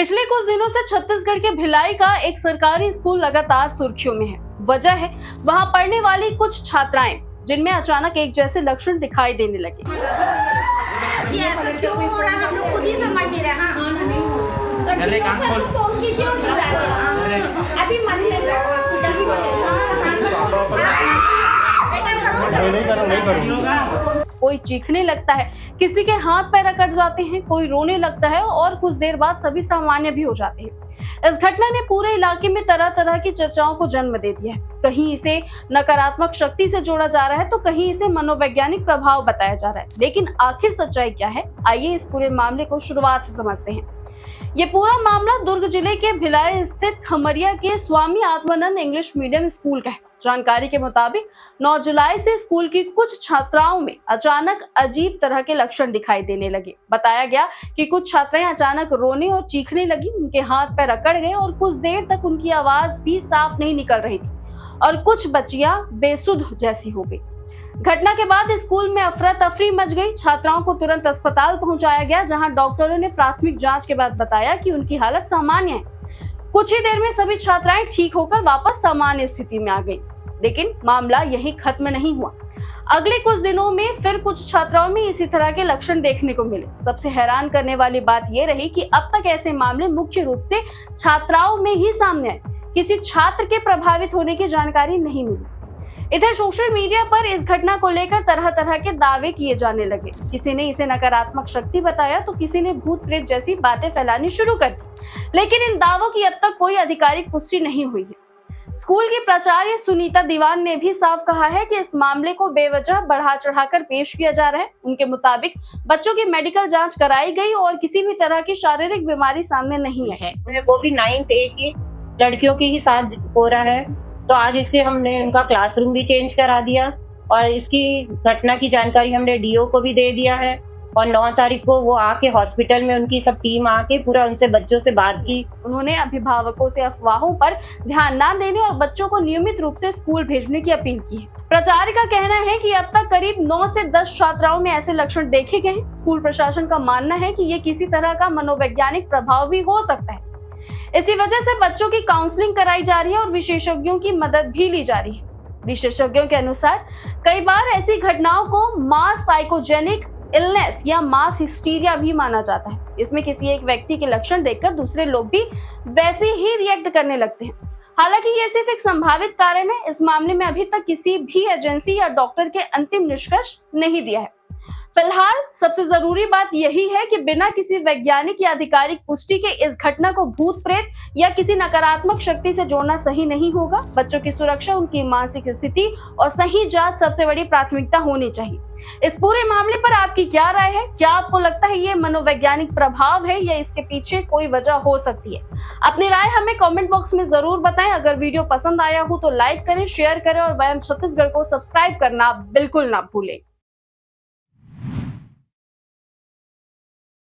पिछले कुछ दिनों से छत्तीसगढ़ के भिलाई का एक सरकारी स्कूल लगातार सुर्खियों में है। वजह है वहां पढ़ने वाली कुछ छात्राएं जिनमें अचानक एक जैसे लक्षण दिखाई देने लगे। ऐसा क्यों हो रहा है हम लोग खुद ही समझ नहीं रहे। अभी मन नहीं कोई चीखने लगता है, किसी के हाथ पैर अकड़ जाते हैं, कोई रोने लगता है और कुछ देर बाद सभी सामान्य भी हो जाते हैं। इस घटना ने पूरे इलाके में तरह तरह की चर्चाओं को जन्म दे दिया है। कहीं इसे नकारात्मक शक्ति से जोड़ा जा रहा है तो कहीं इसे मनोवैज्ञानिक प्रभाव बताया जा रहा है। लेकिन आखिर सच्चाई क्या है, आइए इस पूरे मामले को शुरुआत से समझते हैं। ये पूरा मामला दुर्ग जिले के भिलाई स्थित खमरिया के Swami Atmanand English medium school का है। जानकारी के मुताबिक 9 जुलाई से स्कूल की कुछ छात्राओं में अचानक अजीब तरह के लक्षण दिखाई देने लगे। बताया गया कि कुछ छात्राएं अचानक रोने और चीखने लगी, उनके हाथ पैर अकड़ गए और कुछ देर तक उनकी आवाज भी साफ नहीं निकल रही थी और कुछ बच्चियां बेसुध जैसी हो गई। घटना के बाद स्कूल में अफरा तफरी मच गई। छात्राओं को तुरंत अस्पताल पहुंचाया गया, जहां डॉक्टरों ने प्राथमिक जांच के बाद बताया कि उनकी हालत सामान्य है। कुछ ही देर में सभी छात्राएं ठीक होकर वापस सामान्य स्थिति में आ गई। लेकिन मामला यहीं खत्म नहीं हुआ। अगले कुछ दिनों में फिर कुछ छात्राओं में इसी तरह के लक्षण देखने को मिले। सबसे हैरान करने वाली बात यह रही कि अब तक ऐसे मामले मुख्य रूप से छात्राओं में ही सामने आए। किसी छात्र के प्रभावित होने की जानकारी नहीं मिली। इधर सोशल मीडिया पर इस घटना को लेकर तरह तरह के दावे किए जाने लगे। किसी ने इसे नकारात्मक शक्ति बताया तो किसी ने भूत प्रेत जैसी बातें फैलानी शुरू कर दी। लेकिन इन दावों की अब तक कोई आधिकारिक पुष्टि नहीं हुई है। स्कूल की प्राचार्य सुनीता दीवान ने भी साफ कहा है कि इस मामले को बेवजह बढ़ा चढ़ाकर पेश किया जा रहा है। उनके मुताबिक बच्चों की मेडिकल जांच कराई गई और किसी भी तरह की शारीरिक बीमारी सामने नहीं है। कोविड-9 की लड़कियों की ही साथ हो रहा है, तो आज इसलिए हमने उनका क्लासरूम भी चेंज करा दिया और इसकी घटना की जानकारी हमने डीओ को भी दे दिया है और 9 तारीख को वो आके हॉस्पिटल में उनकी सब टीम आके पूरा उनसे बच्चों से बात की। उन्होंने अभिभावकों से अफवाहों पर ध्यान न देने और बच्चों को नियमित रूप से स्कूल भेजने की अपील की है। प्राचार्य का कहना है कि अब तक करीब 9 से 10 छात्राओं में ऐसे लक्षण देखे गए हैं। स्कूल प्रशासन का मानना है कि ये किसी तरह का मनोवैज्ञानिक प्रभाव भी हो सकता है। इसी वजह से बच्चों की काउंसलिंग कराई जा रही है और विशेषज्ञों की मदद भी ली जा रही है। विशेषज्ञों के अनुसार कई बार ऐसी घटनाओं को मास साइकोजेनिक इलनेस या मास हिस्टीरिया भी माना जाता है। इसमें किसी एक व्यक्ति के लक्षण देखकर दूसरे लोग भी वैसे ही रिएक्ट करने लगते हैं। हालांकि ये सिर्फ एक संभावित कारण है। इस मामले में अभी तक किसी भी एजेंसी या डॉक्टर के अंतिम निष्कर्ष नहीं दिया है। फिलहाल सबसे जरूरी बात यही है कि बिना किसी वैज्ञानिक या आधिकारिक पुष्टि के इस घटना को भूत प्रेत या किसी नकारात्मक शक्ति से जोड़ना सही नहीं होगा। बच्चों की सुरक्षा, उनकी मानसिक स्थिति और सही जांच सबसे बड़ी प्राथमिकता होनी चाहिए। इस पूरे मामले पर आपकी क्या राय है? क्या आपको लगता है ये मनोवैज्ञानिक प्रभाव है या इसके पीछे कोई वजह हो सकती है? अपनी राय हमें कमेंट बॉक्स में जरूर बताएं। अगर वीडियो पसंद आया हो तो लाइक करें, शेयर करें और वयम छत्तीसगढ़ को सब्सक्राइब करना बिल्कुल ना भूलें।